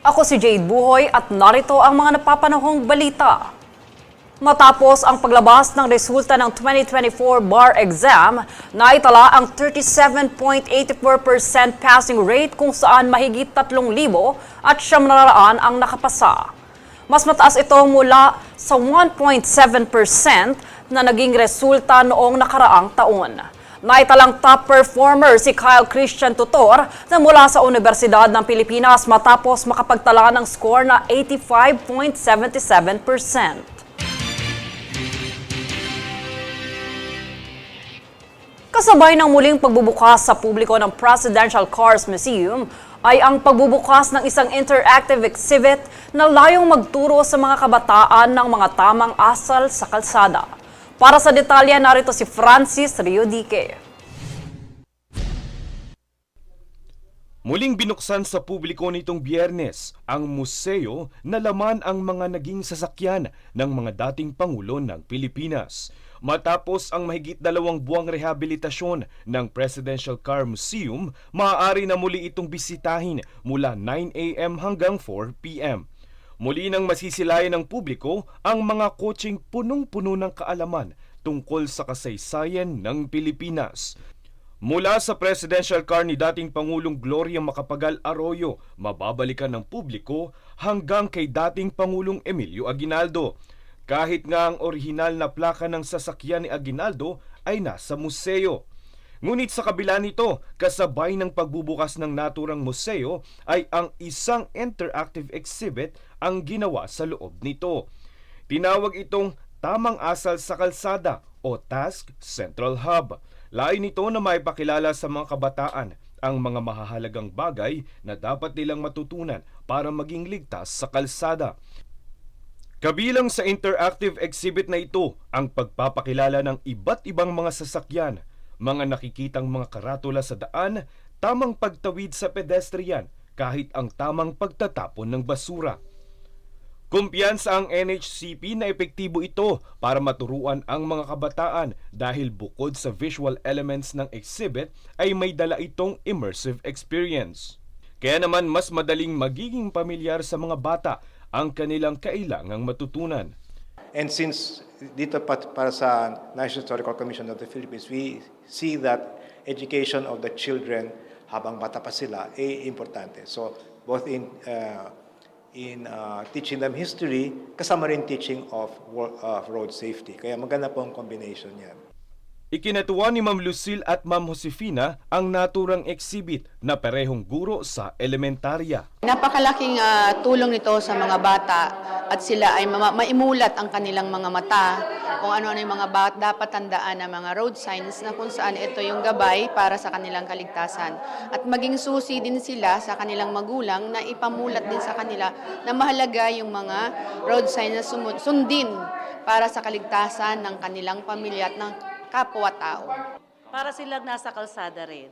Ako si Jade Buhoy at narito ang mga napapanahong balita. Matapos ang paglabas ng resulta ng 2024 bar exam, naitala ang 37.84% passing rate kung saan mahigit 3,000 at 900 ang nakapasa. Mas mataas ito mula sa 1.7% na naging resulta noong nakaraang taon. Naitalang top performer si Kyle Christian Tutor na mula sa Universidad ng Pilipinas matapos makapagtala ng score na 85.77%. Kasabay ng muling pagbubukas sa publiko ng Presidential Cars Museum ay ang pagbubukas ng isang interactive exhibit na layong magturo sa mga kabataan ng mga tamang asal sa kalsada. Para sa detalye, narito si Francis Riodique. Muling binuksan sa publiko nitong Biyernes ang museo na laman ang mga naging sasakyan ng mga dating Pangulo ng Pilipinas. Matapos ang mahigit 2 buwang rehabilitasyon ng Presidential Car Museum, maaari na muli itong bisitahin mula 9 a.m. hanggang 4 p.m. Muli nang masisilayan ng publiko ang mga kotseng punong-puno ng kaalaman tungkol sa kasaysayan ng Pilipinas. Mula sa presidential car ni dating Pangulong Gloria Macapagal Arroyo, mababalikan ng publiko hanggang kay dating Pangulong Emilio Aguinaldo. Kahit nga ang orihinal na plaka ng sasakyan ni Aguinaldo ay nasa museo. Ngunit sa kabila nito, kasabay ng pagbubukas ng naturang museo ay ang isang interactive exhibit ang ginawa sa loob nito. Tinawag itong Tamang Asal sa Kalsada o Task Central Hub. Layo nito na maipakilala sa mga kabataan ang mga mahahalagang bagay na dapat nilang matutunan para maging ligtas sa kalsada. Kabilang sa interactive exhibit na ito ang pagpapakilala ng iba't ibang mga sasakyan, mga nakikitang mga karatula sa daan, tamang pagtawid sa pedestrian, kahit ang tamang pagtatapon ng basura. Kumpiyansa ang NHCP na epektibo ito para maturuan ang mga kabataan dahil bukod sa visual elements ng exhibit ay may dala itong immersive experience. Kaya naman mas madaling magiging pamilyar sa mga bata ang kanilang kailangang matutunan. And since dito para sa National Historical Commission of the Philippines, we see that education of the children habang bata pa sila ay importante. So both in teaching them history, kasama rin teaching of road safety. Kaya maganda po ang combination yan. Ikinatuwa ni Ma'am Lucille at Ma'am Josefina ang naturang exhibit na parehong guro sa elementarya. Napakalaking tulong nito sa mga bata at sila ay maimulat ang kanilang mga mata kung ano-ano yung mga dapat tandaan ng mga road signs na kung saan ito yung gabay para sa kanilang kaligtasan. At maging susi din sila sa kanilang magulang na ipamulat din sa kanila na mahalaga yung mga road signs na sundin para sa kaligtasan ng kanilang pamilya at ng kapwa-tao. Para silang nasa kalsada rin.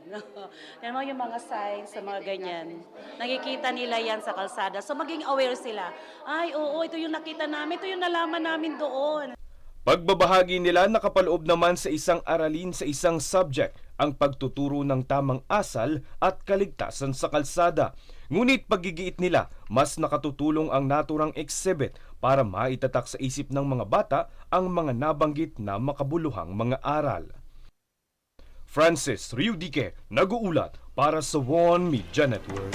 Yan mo yung mga signs sa mga ganyan. Nakikita nila yan sa kalsada. So maging aware sila. Ay, oo, ito yung nakita namin, ito yung nalaman namin doon. Pagbabahagi nila nakapaloob naman sa isang aralin sa isang subject ang pagtuturo ng tamang asal at kaligtasan sa kalsada. Ngunit paggigiit nila, mas nakatutulong ang naturang exhibit para maitatak sa isip ng mga bata ang mga nabanggit na makabuluhang mga aral. Francis Riodique, nag-uulat para sa One Media Network.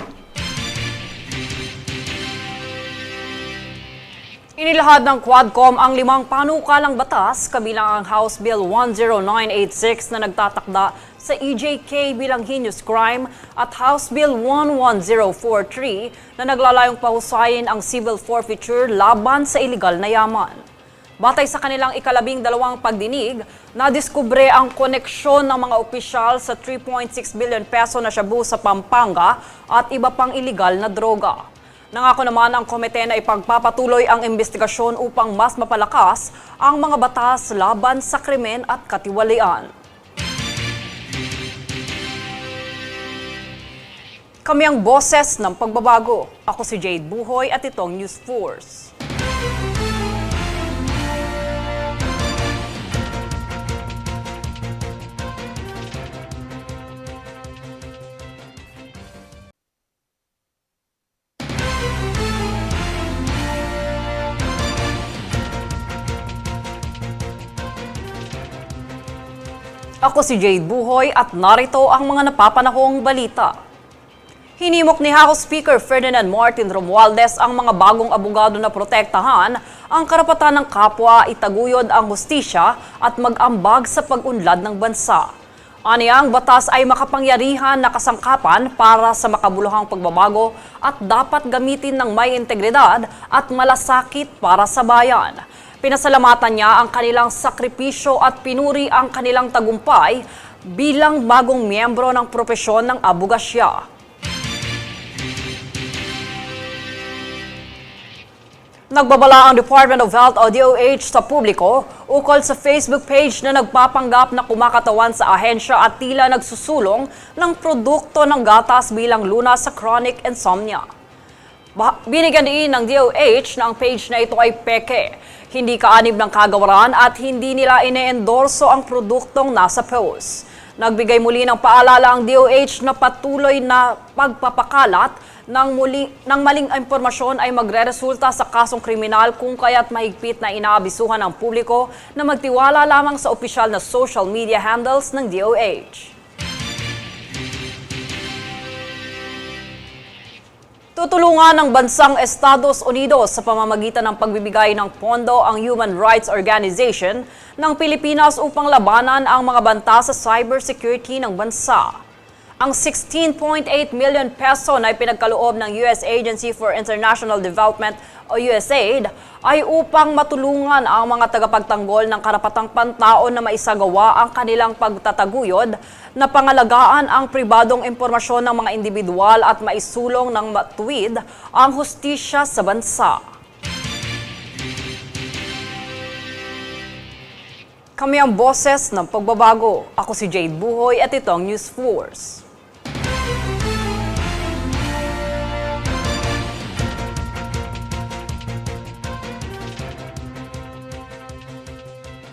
Inilahad ng Quadcom ang 5 panukalang batas kabilang ang House Bill 10986 na nagtatakda sa EJK bilang heinous crime at House Bill 11043 na naglalayong pahusayin ang civil forfeiture laban sa iligal na yaman. Batay sa kanilang ika-12 pagdinig, nadiskubre ang koneksyon ng mga opisyal sa 3.6 billion peso na shabu sa Pampanga at iba pang iligal na droga. Nangako naman ang komite na ipagpapatuloy ang investigasyon upang mas mapalakas ang mga batas laban sa krimen at katiwalian. Kami ang boses ng pagbabago. Ako si Jade Buhoy at itong News Force. Ako si Jade Buhoy at narito ang mga napapanahong balita. Hinimok ni House Speaker Ferdinand Martin Romualdez ang mga bagong abogado na protektahan ang karapatan ng kapwa, itaguyod ang hustisya at mag-ambag sa pag-unlad ng bansa. Aniya, ang batas ay makapangyarihan na kasangkapan para sa makabuluhang pagbabago at dapat gamitin ng may integridad at malasakit para sa bayan. Pinasalamatan niya ang kanilang sakripisyo at pinuri ang kanilang tagumpay bilang bagong miyembro ng propesyon ng abogasya. Nagbabala ang Department of Health o DOH sa publiko ukol sa Facebook page na nagpapanggap na kumakatawan sa ahensya at tila nagsusulong ng produkto ng gatas bilang lunas sa chronic insomnia. Binigyan din ng DOH na ang page na ito ay peke, hindi kaanib ng kagawaran at hindi nila ine-endorso ang produktong nasa post. Nagbigay muli ng paalala ang DOH na patuloy na pagpapakalat ng maling impormasyon ay magreresulta sa kasong kriminal kung kaya't mahigpit na inaabisuhan ng publiko na magtiwala lamang sa opisyal na social media handles ng DOH. Tutulungan ng bansang Estados Unidos sa pamamagitan ng pagbibigay ng pondo ang Human Rights Organization ng Pilipinas upang labanan ang mga banta sa cybersecurity ng bansa. Ang 16.8 million peso na ipinagkaloob ng US Agency for International Development o USAID ay upang matulungan ang mga tagapagtanggol ng karapatang pantao na maisagawa ang kanilang pagtataguyod na pangalagaan ang pribadong impormasyon ng mga individual at maisulong ng matuwid ang hustisya sa bansa. Kami ang boses ng pagbabago. Ako si Jade Buhoy at ito ang News Force.